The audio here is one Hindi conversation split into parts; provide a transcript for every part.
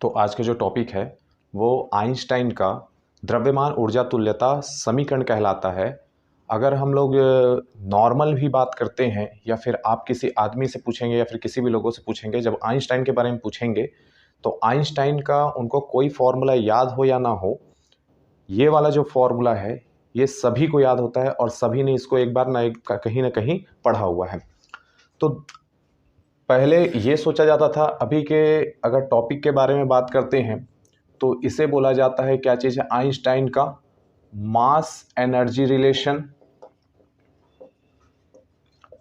तो आज का जो टॉपिक है वो आइंस्टाइन का द्रव्यमान ऊर्जा तुल्यता समीकरण कहलाता है। अगर हम लोग नॉर्मल भी बात करते हैं या फिर आप किसी आदमी से पूछेंगे या फिर किसी भी लोगों से पूछेंगे, जब आइंस्टाइन के बारे में पूछेंगे तो आइंस्टाइन का उनको कोई फॉर्मूला याद हो या ना हो, ये वाला जो फॉर्मूला है ये सभी को याद होता है और सभी ने इसको एक बार कहीं ना कहीं पढ़ा हुआ है। तो पहले ये सोचा जाता था, अभी के अगर टॉपिक के बारे में बात करते हैं तो इसे बोला जाता है, क्या चीज़ है, आइंस्टाइन का mass energy relation,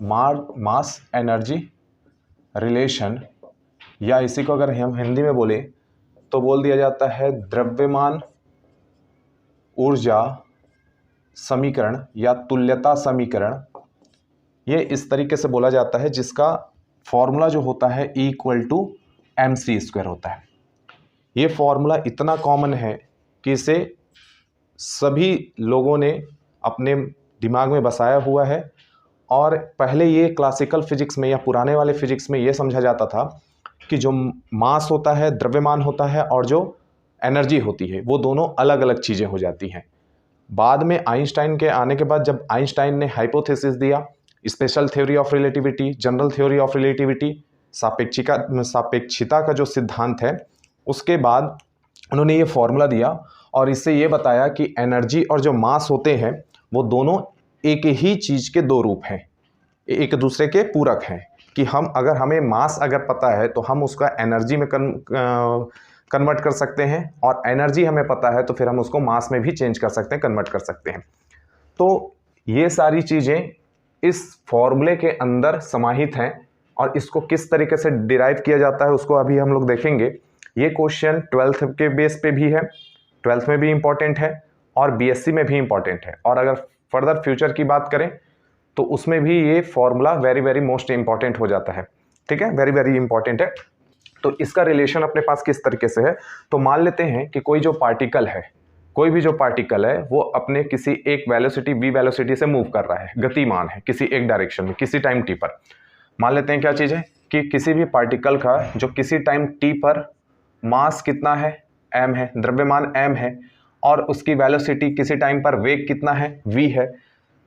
mass energy relation, या इसी को अगर हम हिंदी में बोले तो बोल दिया जाता है द्रव्यमान ऊर्जा समीकरण या तुल्यता समीकरण। ये इस तरीके से बोला जाता है जिसका फॉर्मूला जो होता है E=mc² होता है। ये फॉर्मूला इतना कॉमन है कि इसे सभी लोगों ने अपने दिमाग में बसाया हुआ है। और पहले ये क्लासिकल फिजिक्स में या पुराने वाले फिजिक्स में ये समझा जाता था कि जो मास होता है, द्रव्यमान होता है, और जो एनर्जी होती है वो दोनों अलग अलग चीज़ें हो जाती हैं। बाद में आइंस्टाइन के आने के बाद जब आइंस्टाइन ने हाइपोथेसिस दिया, special theory of relativity, general theory of relativity, सापेक्षिता का जो सिद्धांत है, उसके बाद उन्होंने ये फॉर्मूला दिया और इससे ये बताया कि एनर्जी और जो मास होते हैं वो दोनों एक ही चीज़ के दो रूप हैं, एक दूसरे के पूरक हैं। कि हमें मास अगर पता है तो हम उसका एनर्जी में कन्वर्ट कर सकते हैं, और एनर्जी हमें पता है तो फिर हम उसको मास में भी चेंज कर सकते हैं, कन्वर्ट कर सकते हैं। तो ये सारी चीज़ें इस फॉर्मूले के अंदर समाहित हैं और इसको किस तरीके से डिराइव किया जाता है उसको अभी हम लोग देखेंगे। ये क्वेश्चन 12th के बेस पे भी है, 12th में भी इम्पॉर्टेंट है और बीएससी में भी इम्पॉर्टेंट है, और अगर फर्दर फ्यूचर की बात करें तो उसमें भी ये formula very very most important हो जाता है। ठीक है, वेरी वेरी इंपॉर्टेंट है। तो इसका रिलेशन अपने पास किस तरीके से है, तो मान लेते हैं कि कोई जो पार्टिकल है, कोई भी जो पार्टिकल है वो अपने किसी एक वेलोसिटी v वेलोसिटी से मूव कर रहा है, गतिमान है किसी एक डायरेक्शन में किसी टाइम t पर। मान लेते हैं क्या चीज़ है कि किसी भी पार्टिकल का जो किसी टाइम t पर मास कितना है, m है, द्रव्यमान m है, और उसकी वेलोसिटी किसी टाइम पर वेग कितना है, v है।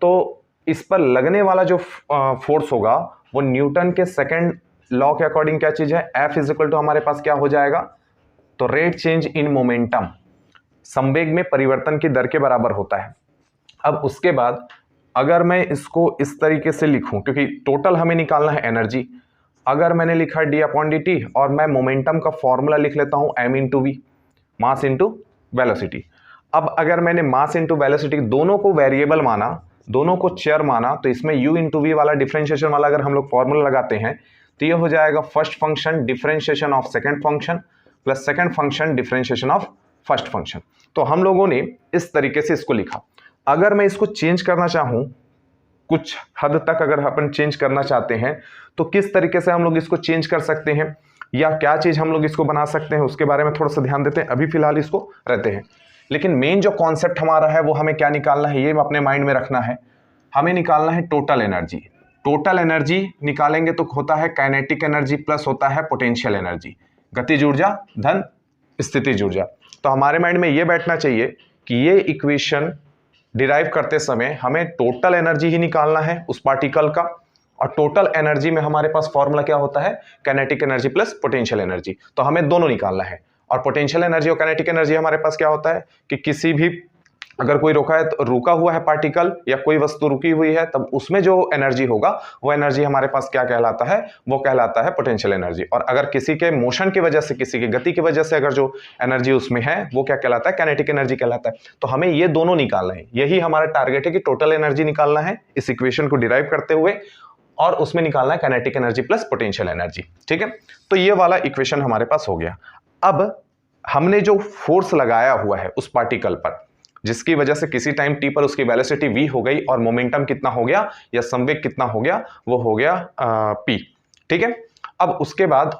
तो इस पर लगने वाला जो फोर्स होगा वो न्यूटन के सेकेंड लॉ के अकॉर्डिंग क्या चीज़ है, F हमारे पास क्या हो जाएगा, तो रेट चेंज इन मोमेंटम, संवेग में परिवर्तन की दर के बराबर होता है। अब उसके बाद अगर मैं इसको इस तरीके से लिखूं, क्योंकि टोटल हमें निकालना है एनर्जी, अगर मैंने लिखा d/dt और मैं मोमेंटम का फॉर्मूला लिख लेता हूं m/v, मास इंटू वेलोसिटी। अब अगर मैंने मास इंटू वेलोसिटी दोनों को वेरिएबल माना, दोनों को चर माना, तो इसमें u/v वाला डिफरेंशिएशन वाला अगर हम लोग फॉर्मूला लगाते हैं तो ये हो जाएगा first function differentiation of second function plus second function differentiation of first function. तो हम लोगों ने इस तरीके से इसको लिखा। अगर मैं इसको चेंज करना चाहूं, कुछ हद तक अगर अपन चेंज करना चाहते हैं तो किस तरीके से हम लोग इसको चेंज कर सकते हैं या क्या चीज हम लोग इसको बना सकते हैं, उसके बारे में थोड़ा सा ध्यान देते हैं। अभी फिलहाल इसको रहते हैं, लेकिन मेन जो कॉन्सेप्ट हमारा है वो हमें क्या निकालना है, ये अपने माइंड में रखना है। हमें निकालना है टोटल एनर्जी। टोटल एनर्जी निकालेंगे तो होता है काइनेटिक एनर्जी प्लस होता है पोटेंशियल एनर्जी, गतिज ऊर्जा धन स्थितिज ऊर्जा। तो हमारे माइंड में ये बैठना चाहिए कि ये इक्वेशन डिराइव करते समय हमें टोटल एनर्जी ही निकालना है उस पार्टिकल का, और टोटल एनर्जी में हमारे पास फॉर्मूला क्या होता है, kinetic energy plus potential energy. तो हमें दोनों निकालना है, और पोटेंशियल एनर्जी और काइनेटिक एनर्जी हमारे पास क्या होता है कि किसी भी अगर कोई रुका हुआ है पार्टिकल या कोई वस्तु रुकी हुई है, तब उसमें जो एनर्जी होगा वो एनर्जी हमारे पास क्या कहलाता है, वो कहलाता है पोटेंशियल एनर्जी। और अगर किसी के मोशन की वजह से, किसी की गति की वजह से अगर जो एनर्जी उसमें है वो क्या कहलाता है, काइनेटिक एनर्जी कहलाता है। तो हमें ये दोनों निकालना है, यही हमारा टारगेट है कि टोटल एनर्जी निकालना है इस इक्वेशन को डिराइव करते हुए, और उसमें निकालना है kinetic energy plus potential energy. ठीक है, तो ये वाला इक्वेशन हमारे पास हो गया। अब हमने जो फोर्स लगाया हुआ है उस पार्टिकल पर, जिसकी वजह से किसी टाइम t पर उसकी वेलोसिटी v हो गई और मोमेंटम कितना हो गया या संवेग कितना हो गया, वो हो गया p। ठीक है, अब उसके बाद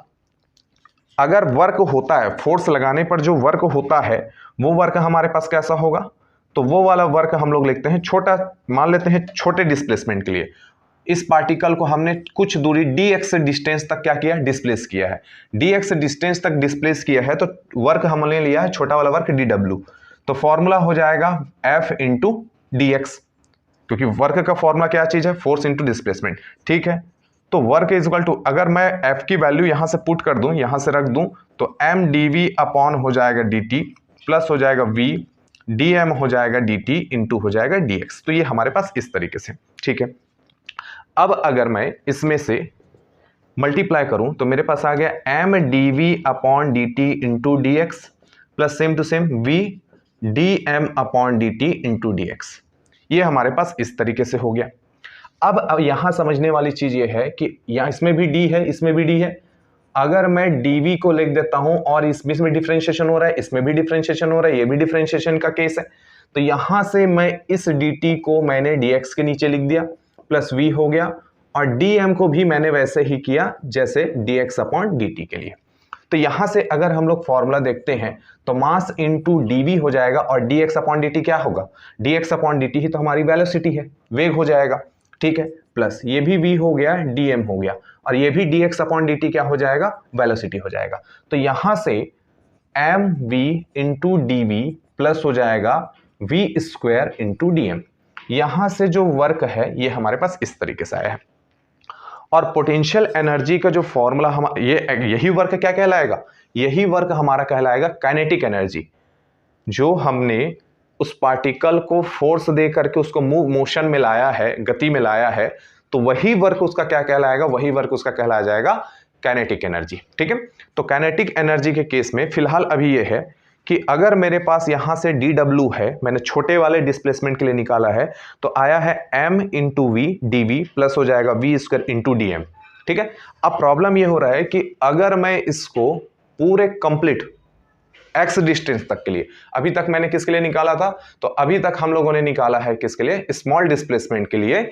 अगर वर्क होता है, फोर्स लगाने पर जो वर्क होता है वो वर्क हमारे पास कैसा होगा, तो वो वाला वर्क हम लोग लिखते हैं छोटा, मान लेते हैं छोटे डिस्प्लेसमेंट के लिए इस पार्टिकल को हमने कुछ दूरी dx डिस्टेंस तक क्या किया, डिस्प्लेस किया है। dx डिस्टेंस तक डिस्प्लेस किया है तो वर्क हमने लिया है छोटा वाला वर्क dw, तो फॉर्मूला हो जाएगा F इंटू dx, क्योंकि वर्क का फॉर्मूला क्या चीज है, फोर्स इंटू डिस्प्लेसमेंट। ठीक है, तो वर्क इज इक्वल टू, अगर मैं F की वैल्यू यहां से पुट कर दूं, यहां से रख दूं, तो m dv अपॉन हो जाएगा dt प्लस हो जाएगा v dm हो जाएगा dt इंटू हो जाएगा dx। तो ये हमारे पास इस तरीके से। ठीक है, अब अगर मैं इसमें से मल्टीप्लाई करूं तो मेरे पास आ गया m dv upon dt into dx plus same to same v dm upon dt into dx। ये हमारे पास इस तरीके से हो गया। अब यहां समझने वाली चीज ये है कि यहां इसमें भी d है, इसमें भी d है। अगर मैं dv को लिख देता हूं और इसमें डिफरेंशिएशन हो रहा है, इसमें भी डिफरेंशिएशन हो रहा है, ये भी डिफरेंशिएशन का केस है, तो यहां से मैं इस dt को मैंने dx के नीचे लिख दिया प्लस v हो गया, और dm को भी मैंने वैसे ही किया जैसे dx अपॉन dt के लिए। तो यहां से अगर हम लोग फॉर्मूला देखते हैं तो मास इंटू dv हो जाएगा और dx अपॉन dt क्या होगा, dx अपॉन dt ही तो हमारी वेलोसिटी है, वेग हो जाएगा। ठीक है, प्लस ये भी v हो गया, dm हो गया, और ये भी dx अपॉन dt क्या हो जाएगा, वेलोसिटी हो जाएगा। तो यहां से mv इंटू dv प्लस हो जाएगा v स्क्वायर इंटू dm। यहां से जो वर्क है ये हमारे पास इस तरीके से आया है। और पोटेंशियल एनर्जी का जो फॉर्मूला हम यही वर्क क्या कहलाएगा, यही वर्क हमारा कहलाएगा काइनेटिक एनर्जी। जो हमने उस पार्टिकल को फोर्स दे करके उसको मोशन में लाया है, गति में लाया है, तो वही वर्क उसका क्या कहलाएगा, वही वर्क उसका कहलाया जाएगा काइनेटिक एनर्जी। ठीक है, तो काइनेटिक एनर्जी के केस में फिलहाल अभी ये है कि अगर मेरे पास यहां से dw है, मैंने छोटे वाले डिस्प्लेसमेंट के लिए निकाला है, तो आया है m into v dv plus हो जाएगा v स्क्वायर इंटू dm। ठीक है, अब प्रॉब्लम ये हो रहा है कि अगर मैं इसको पूरे कंप्लीट x डिस्टेंस तक के लिए, अभी तक मैंने किसके लिए निकाला था, तो अभी तक हम लोगों ने निकाला है किसके लिए, स्मॉल डिस्प्लेसमेंट के लिए,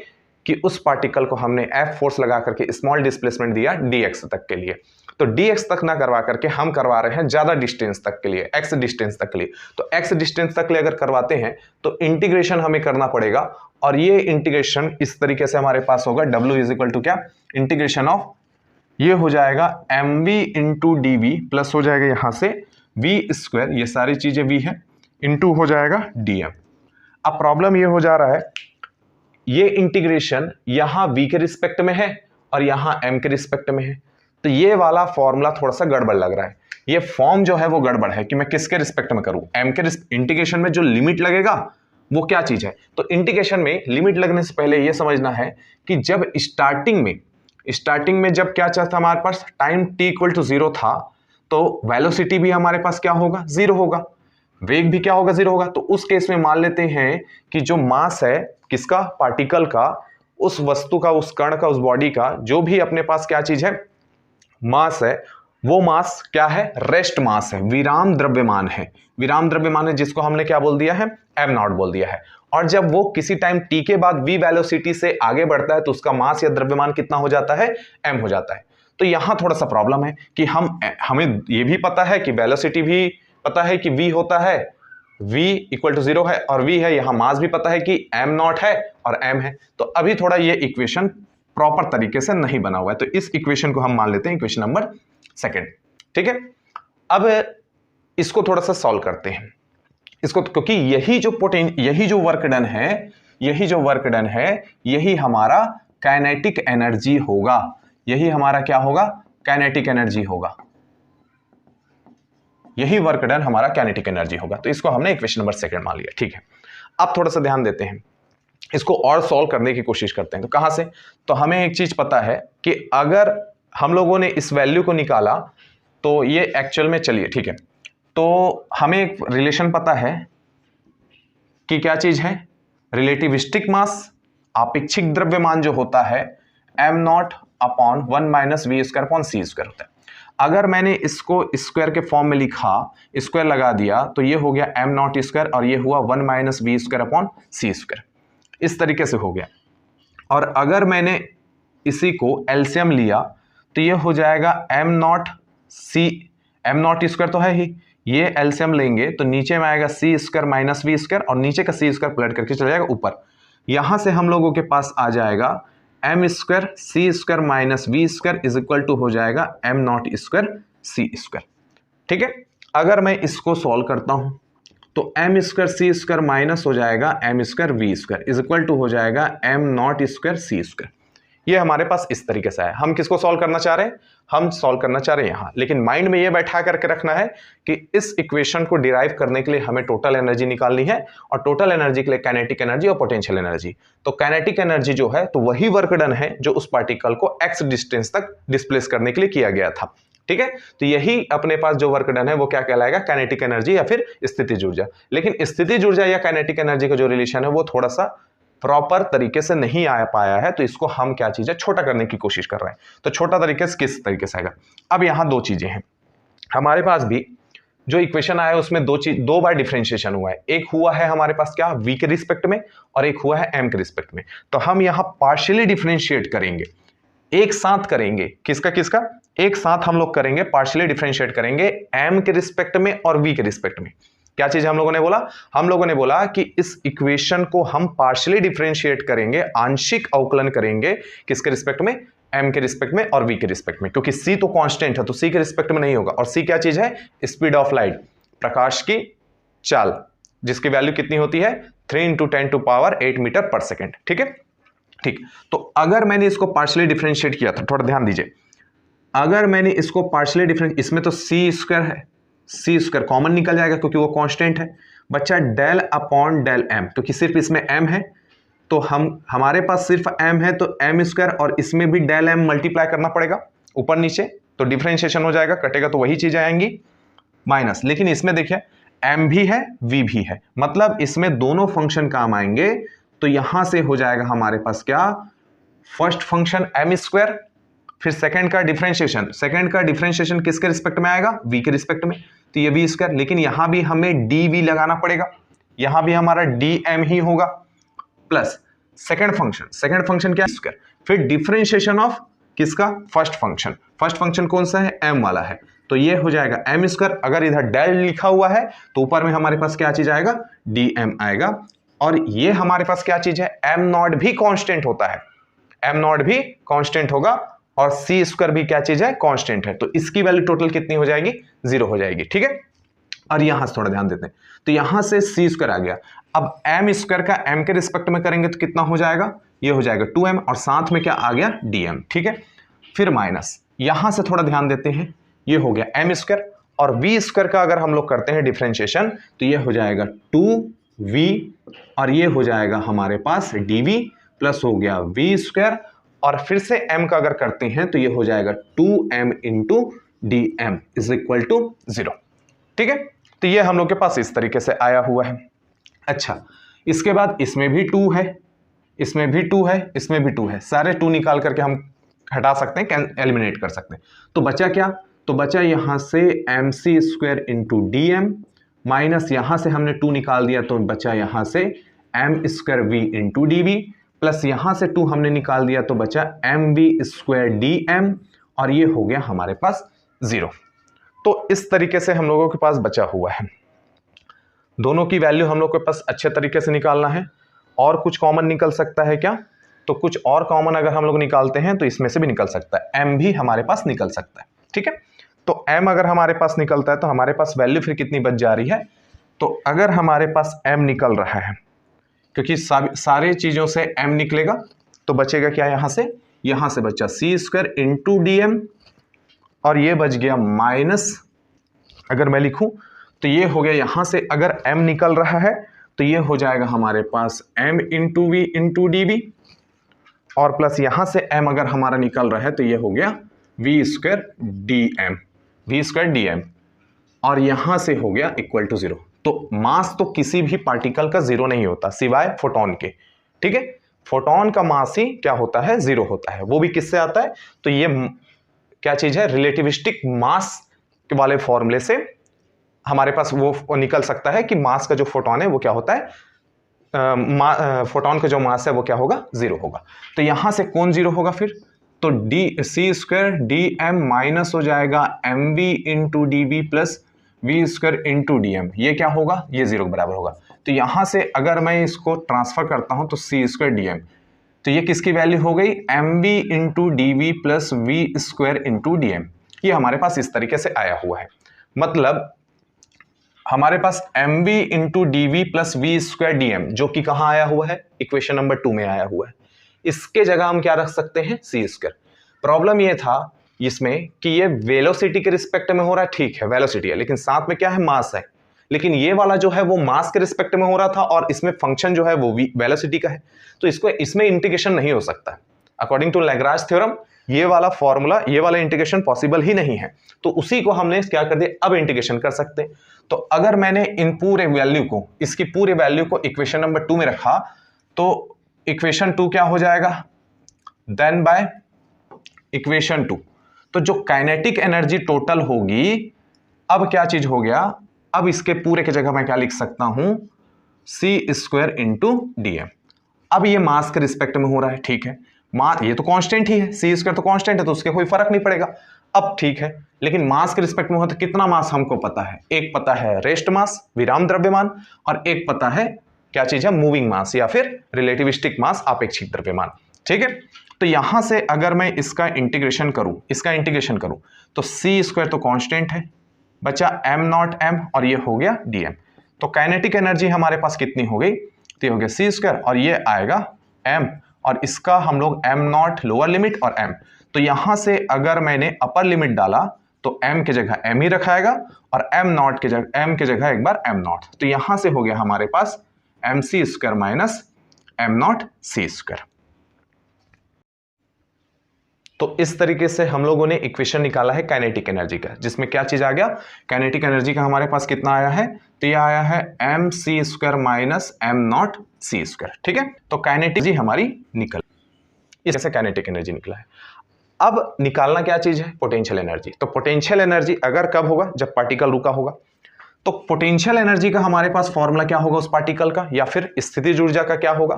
कि उस पार्टिकल को हमने F फोर्स लगा करके स्मॉल डिस्प्लेसमेंट दिया dx तक के लिए। तो dx तक ना करवा करके हम करवा रहे हैं ज्यादा डिस्टेंस तक के लिए, x डिस्टेंस तक के लिए। तो x डिस्टेंस तक के लिए अगर करवाते हैं तो इंटीग्रेशन हमें करना पड़ेगा, और ये इंटीग्रेशन इस तरीके से हमारे पास होगा, w इज इक्वल टू क्या, इंटीग्रेशन ऑफ, ये हो जाएगा mv इंटू dv प्लस हो जाएगा यहां से v स्क्वायर, ये सारी चीजें v है, इंटू हो जाएगा dm। अब प्रॉब्लम ये हो जा रहा है, ये इंटीग्रेशन यहां v के रिस्पेक्ट में है और यहां m के रिस्पेक्ट में है, तो ये वाला फॉर्मूला थोड़ा सा गड़बड़ लग रहा है। ये फॉर्म जो है वो गड़बड़ है कि मैं किसके रिस्पेक्ट में करूं, m के इंटीग्रेशन में जो लिमिट लगेगा वो क्या चीज है। तो इंटीग्रेशन में लिमिट लगने से पहले ये समझना है कि जब स्टार्टिंग में जब क्या चलता हमारे पास, टाइम t इक्वल टू 0 था, तो वेलोसिटी भी हमारे पास क्या होगा, 0 होगा, वेग भी क्या होगा, 0 होगा। तो उस केस में मान लेते हैं कि जो मास है किसका, पार्टिकल का, उस वस्तु का, उस कण का, उस बॉडी का, जो भी अपने पास क्या चीज है, मास है, वो मास क्या है, रेस्ट मास है, विराम द्रव्यमान है। विराम द्रव्यमान है जिसको हमने क्या बोल दिया है, m नॉट बोल दिया है। और जब वो किसी टाइम t के बाद v वेलोसिटी से आगे बढ़ता है तो उसका मास या द्रव्यमान कितना हो जाता है, m हो जाता है। तो यहां थोड़ा सा प्रॉब्लम है कि हमें ये भी पता है कि वेलोसिटी भी पता है कि v होता है, v इक्वल टू 0 है और v है, यहां मास भी पता है कि m नॉट है और m है। तो अभी थोड़ा ये इक्वेशन प्रॉपर तरीके से नहीं बना हुआ है, तो इस इक्वेशन को हम मान लेते हैं इक्वेशन नंबर 2। ठीक है, अब इसको थोड़ा सा सॉल्व करते हैं इसको, क्योंकि यही जो वर्क डन है, यही हमारा काइनेटिक एनर्जी होगा, यही हमारा क्या होगा, काइनेटिक एनर्जी होगा, यही वर्क डन हमारा काइनेटिक एनर्जी होगा। तो इसको हमने इक्वेशन नंबर 2 मान लिया। ठीक है, अब थोड़ा सा ध्यान देते हैं, इसको और सॉल्व करने की कोशिश करते हैं। तो कहां से, तो हमें एक चीज पता है कि अगर हम लोगों ने इस वैल्यू को निकाला तो ये एक्चुअल में, चलिए ठीक है, तो हमें एक रिलेशन पता है कि क्या चीज है, रिलेटिविस्टिक मास, आपेक्षिक द्रव्यमान जो होता है m naught upon 1 minus v square upon c square होता है। अगर मैंने इसको स्क्वायर के फॉर्म में लिखा, स्क्वायर लगा दिया, तो ये हो गया m नॉट स्क्वायर और ये हुआ 1 minus v square upon c square, इस तरीके से हो गया। और अगर मैंने इसी को एलसीएम लिया तो ये हो जाएगा m नॉट स्क्वायर तो है ही, ये एलसीएम लेंगे तो नीचे में आएगा सी स्क्वायर माइनस वी स्क्वायर और नीचे का सी स्क्वायर पलट करके चला जाएगा ऊपर। यहां से हम लोगों के पास आ जाएगा m square c square minus v square is equal to हो जाएगा m nought square c square. ठीक है, अगर मैं इसको सॉल्व करता हूं तो m square c square minus हो जाएगा m square v square is equal to हो जाएगा m nought square c square. ये हमारे पास इस तरीके से है। हम किसको सॉल्व करना चाह रहे हैं? हम सॉल्व करना चाह रहे हैं यहां, लेकिन माइंड में ये बैठा करके रखना है कि इस इक्वेशन को डिराइव करने के लिए हमें टोटल एनर्जी निकालनी है, और टोटल एनर्जी के लिए काइनेटिक एनर्जी और पोटेंशियल एनर्जी। तो काइनेटिक एनर्जी जो है तो वही वर्क डन है जो उस पार्टिकल को एक्स डिस्टेंस तक डिस्प्लेस करने के लिए किया गया था। ठीक है, तो यही अपने पास जो वर्क डन है वो क्या कहलाएगा? काइनेटिक एनर्जी या फिर स्थितिज ऊर्जा। लेकिन स्थितिज ऊर्जा या काइनेटिक एनर्जी का जो रिलेशन है वो थोड़ा सा प्रॉपर तरीके से नहीं आ पाया है, तो इसको हम क्या चीज है छोटा करने की कोशिश कर रहे हैं। तो छोटा तरीके से किस तरीके से आएगा? अब यहां दो चीजें हैं हमारे पास भी, जो इक्वेशन आया है उसमें दो बार डिफरेंशिएशन हुआ है। एक हुआ है हमारे पास क्या v के रिस्पेक्ट में, और एक हुआ है m के रिस्पेक्ट में। तो हम यहां पार्शियली डिफरेंशिएट करेंगे, एक साथ करेंगे। किसका किसका? एक साथ हम लोग करेंगे, पार्शियली डिफरेंशिएट करेंगे m के रिस्पेक्ट में और v के रिस्पेक्ट में। क्या चीज हम लोगों ने बोला? हम लोगों ने बोला कि इस इक्वेशन को हम पार्शियली डिफरेंशिएट करेंगे, आंशिक अवकलन करेंगे किसके रिस्पेक्ट में? m के रिस्पेक्ट में और v के रिस्पेक्ट में, क्योंकि c तो कांस्टेंट है तो c के रिस्पेक्ट में नहीं होगा। और c क्या चीज है? स्पीड ऑफ लाइट, प्रकाश की चाल, जिसकी वैल्यू कितनी होती है? 3 × 10⁸ मीटर पर सेकेंड। ठीक है, ठीक। तो अगर मैंने इसको पार्शियली डिफरेंशिएट किया था, थोड़ा ध्यान दीजिए, अगर मैंने इसको पार्शियली डिफरेंशिएट, इसमें तो c स्क्वायर है, c स्क्वायर कॉमन निकल जाएगा क्योंकि वो कांस्टेंट है बच्चा, डेल अपॉन डेल m, क्योंकि सिर्फ इसमें m है तो हमारे पास सिर्फ m है तो m स्क्वायर, और इसमें भी डेल m मल्टीप्लाई करना पड़ेगा ऊपर नीचे, तो डिफरेंशिएशन हो जाएगा, कटेगा तो वही चीजें आएंगी माइनस। लेकिन इसमें देखिए m भी है v भी है, मतलब इसमें दोनों फंक्शन काम आएंगे। तो यहां से हो जाएगा हमारे पास क्या? फर्स्ट फंक्शन m स्क्वायर, फिर सेकंड का डिफरेंशिएशन किसके रिस्पेक्ट में आएगा? v के रिस्पेक्ट में, तो ये v स्क्वायर। लेकिन यहां भी हमें dv लगाना पड़ेगा, यहां भी हमारा dm ही होगा, प्लस सेकंड फंक्शन क्या? स्क्वायर, फिर डिफरेंशिएशन ऑफ किसका? फर्स्ट फंक्शन कौन सा है? m वाला है, तो ये हो जाएगा m स्क्वायर। अगर इधर डेल लिखा हुआ है तो ऊपर में हमारे पास क्या चीज आएगा? dm आएगा। और ये हमारे पास क्या चीज है? m नॉट भी कांस्टेंट होता है, m नॉट भी कांस्टेंट होगा, और c स्क्वायर भी क्या चीज है? कांस्टेंट है। तो इसकी वैल्यू टोटल कितनी हो जाएगी? 0 हो जाएगी। ठीक है, और यहां से थोड़ा ध्यान देते हैं, तो यहां से c स्क्वायर आ गया। अब m स्क्वायर का m के रिस्पेक्ट में करेंगे तो कितना हो जाएगा? ये हो जाएगा 2m, और साथ में क्या आ गया? dm। ठीक है, फिर माइनस, यहां से थोड़ा ध्यान देते हैं, ये हो गया m स्क्वायर, और v स्क्वायर का अगर हम लोग करते हैं डिफरेंशिएशन तो ये हो जाएगा 2v, और ये हो जाएगा हमारे पास dv, प्लस हो गया v स्क्वायर, और फिर से m का अगर करते हैं तो ये हो जाएगा 2m into dm is equal to 0। ठीक है, तो ये हम लोग के पास इस तरीके से आया हुआ है। अच्छा, इसके बाद इसमें भी 2 है, इसमें भी 2 है, इसमें भी 2 है, सारे 2 निकाल करके हम हटा सकते हैं, एलिमिनेट कर सकते हैं। तो बचा क्या? तो बचा यहां से mc square into dm, minus यहां से हमने 2 निकाल दिया तो बचा यहां से m square v into dv, plus यहां से 2 हमने निकाल दिया तो बचा mv स्क्वायर dm, और ये हो गया हमारे पास 0। तो इस तरीके से हम लोगों के पास बचा हुआ है। दोनों की वैल्यू हम लोग के पास अच्छे तरीके से निकालना है। और कुछ कॉमन निकल सकता है क्या? तो कुछ और कॉमन अगर हम लोग निकालते हैं तो इसमें से भी निकल सकता है, m भी हमारे पास निकल सकता है। ठीक है, तो m अगर हमारे पास निकलता है तो हमारे पास वैल्यू फिर कितनी बच जा रही है? तो अगर हमारे पास m निकल रहा है, क्योंकि सारे चीजों से m निकलेगा, तो बचेगा क्या? यहां से बचा c स्क्वायर इंटू dm, और ये बच गया माइनस, अगर मैं लिखूं तो ये हो गया यहां से अगर m निकल रहा है तो ये हो जाएगा हमारे पास m into v into d, और प्लस यहां से m अगर हमारा निकल रहा है तो ये हो गया v स्क्वायर डी एम, और यहां से हो गया इक्वल टू 0। तो मास तो किसी भी पार्टिकल का 0 नहीं होता सिवाय फोटोन के। ठीक है, फोटोन का मास ही क्या होता है? 0 होता है। वो भी किससे आता है? तो ये क्या चीज है? रिलेटिविस्टिक मास वाले फॉर्मूले से हमारे पास वो निकल सकता है कि मास का जो फोटोन है वो क्या होता है, फोटोन का जो मास है वो क्या होगा? 0 होगा। तो यहां से कौन 0 होगा फिर? तो c square d m minus हो जाएगा mv into d v plus v square into d m, ये क्या होगा? ये 0 के बराबर होगा। तो यहां से अगर मैं इसको ट्रांसफर करता हूं तो c स्क्वायर डी एम, तो ये किसकी वैल्यू हो गई, mv into d v plus v square into d m. ये हमारे पास इस तरीके से आया हुआ है, मतलब हमारे पास mv into d v plus v square d m, जो कि कहाँ आया हुआ है, इक्वेशन नंबर 2 में आया हुआ है। इसके जगह हम क्या रख सकते हैं, सी स्क्वायर। प्रॉब्लम ये था इसमें कि ये वेलोसिटी के रिस्पेक्ट में हो रहा है, ठीक है वेलोसिटी है, लेकिन साथ में क्या है, मास है। लेकिन ये वाला जो है वो मास के रिस्पेक्ट में हो रहा था और इसमें फंक्शन जो है वो वेलोसिटी का है, तो इसको इसमें इंटीग्रेशन नहीं हो सकता। अकॉर्डिंग टू लैग्रांज थ्योरम ये वाला फॉर्मूला, ये वाला इंटीग्रेशन पॉसिबल ही नहीं है, तो उसी को हमने क्या कर दिया, अब इंटीग्रेशन कर सकते हैं। तो अगर मैंने इन पूरे वैल्यू को, इसकी पूरे वैल्यू को इक्वेशन नंबर 2 में रखा, तो इक्वेशन 2 क्या हो जाएगा, देन बाय इक्वेशन 2, तो जो काइनेटिक एनर्जी टोटल होगी, अब क्या चीज हो गया, अब इसके पूरे की जगह मैं क्या लिख सकता हूं, सी स्क्वायर इंटू डी एम। अब ये मास के रिस्पेक्ट में हो रहा है, ठीक है, मास ये तो कांस्टेंट ही है, सी स्क्वायर तो कांस्टेंट है, तो उसके कोई फर्क नहीं पड़ेगा। अब ठीक है, लेकिन मास के रिस्पेक्ट में हो तो कितना मास हमको पता है, एक पता है रेस्ट मास, विराम द्रव्यमान, और एक पता है क्या चीज है, मूविंग मास या फिर रिलेटिविस्टिक मास, आपेक्षिक द्रव्यमान, ठीक है। तो यहां से अगर मैं इसका इंटीग्रेशन करूं, तो सी स्क्वायर तो कांस्टेंट है, बचा एम नॉट एम, और ये हो गया डी एम। तो काइनेटिक एनर्जी हमारे पास कितनी हो गई, तो हो गया सी स्क्वायर, और ये आएगा एम, और इसका हम लोग एम नॉट लोअर लिमिट और एम। तो यहां से अगर मैंने अपर लिमिट डाला तो एम की जगह एम ही रखाएगा, और एम नॉट की जगह एम की जगह एक बार एम नॉट। तो यहां से हो गया हमारे पास m c square minus m nought c square. तो इस तरीके से हम लोगों ने इक्वेशन निकाला है काइनेटिक एनर्जी का, जिसमें क्या चीज आ गया, काइनेटिक एनर्जी का हमारे पास कितना आया है, तो ये आया है m c square minus m nought c square, ठीक है। तो काइनेटिक एनर्जी हमारी निकल, इससे काइनेटिक एनर्जी निकला है। अब निकालना क्या चीज है, पोटेंशियल एनर्जी। तो पोटेंशियल एनर्जी अगर कब होगा, जब पार्टिकल रुका होगा। तो पोटेंशियल एनर्जी का हमारे पास फॉर्मूला क्या होगा उस पार्टिकल का, या फिर स्थितिज ऊर्जा का क्या होगा,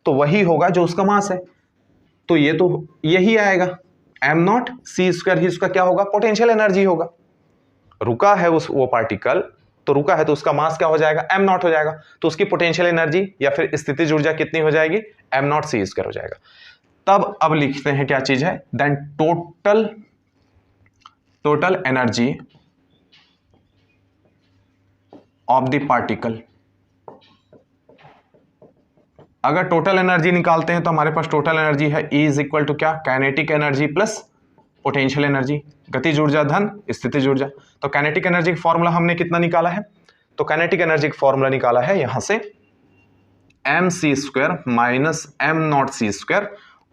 तो वही होगा जो उसका मास है। तो ये तो यही आएगा, एम नॉट सी स्क्वायर ही उसका क्या होगा, पोटेंशियल एनर्जी होगा। रुका है वो पार्टिकल, तो रुका है तो उसका मास क्या हो जाएगा, एम नॉट हो जाएगा, तो उसकी पोटेंशियल एनर्जी या फिर स्थितिज ऊर्जा कितनी हो जाएगी, एम नॉट सी स्क्वायर हो जाएगा। तब अब लिखते हैं क्या चीज है, then total energy of the particle. अगर टोटल एनर्जी निकालते हैं तो हमारे पास टोटल एनर्जी है E इज इक्वल टू क्या, kinetic energy plus potential energy, गतिज ऊर्जा धन स्थितिज ऊर्जा। तो काइनेटिक एनर्जी का फॉर्मूला हमने कितना निकाला है, तो काइनेटिक एनर्जी का फॉर्मूला निकाला है यहां से m c square minus m nought c square,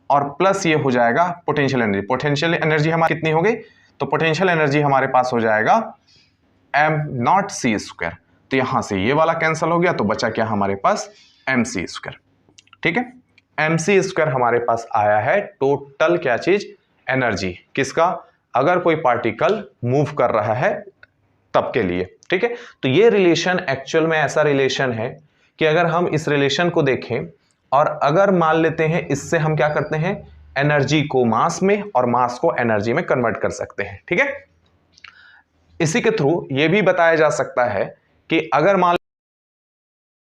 और प्लस ये हो जाएगा पोटेंशियल एनर्जी। पोटेंशियल एनर्जी हमारी कितनी हो गई, तो पोटेंशियल एनर्जी हमारे पास हो जाएगा एम नॉट सी स्क्वायर। तो यहां से ये वाला कैंसिल हो गया, तो बचा क्या हमारे पास, एम सी स्क्वायर, ठीक है। एम सी स्क्वायर हमारे पास आया है टोटल क्या चीज, एनर्जी किसका, अगर कोई पार्टिकल मूव कर रहा है तब के लिए, ठीक है। तो ये रिलेशन एक्चुअल में ऐसा रिलेशन है कि अगर हम इस रिलेशन को देखें और अगर मान लेते हैं इससे हम क्या करते हैं, एनर्जी को मास में और मास को एनर्जी में कन्वर्ट कर सकते हैं, ठीक है। इसी के थ्रू ये भी बताया जा सकता है कि अगर मान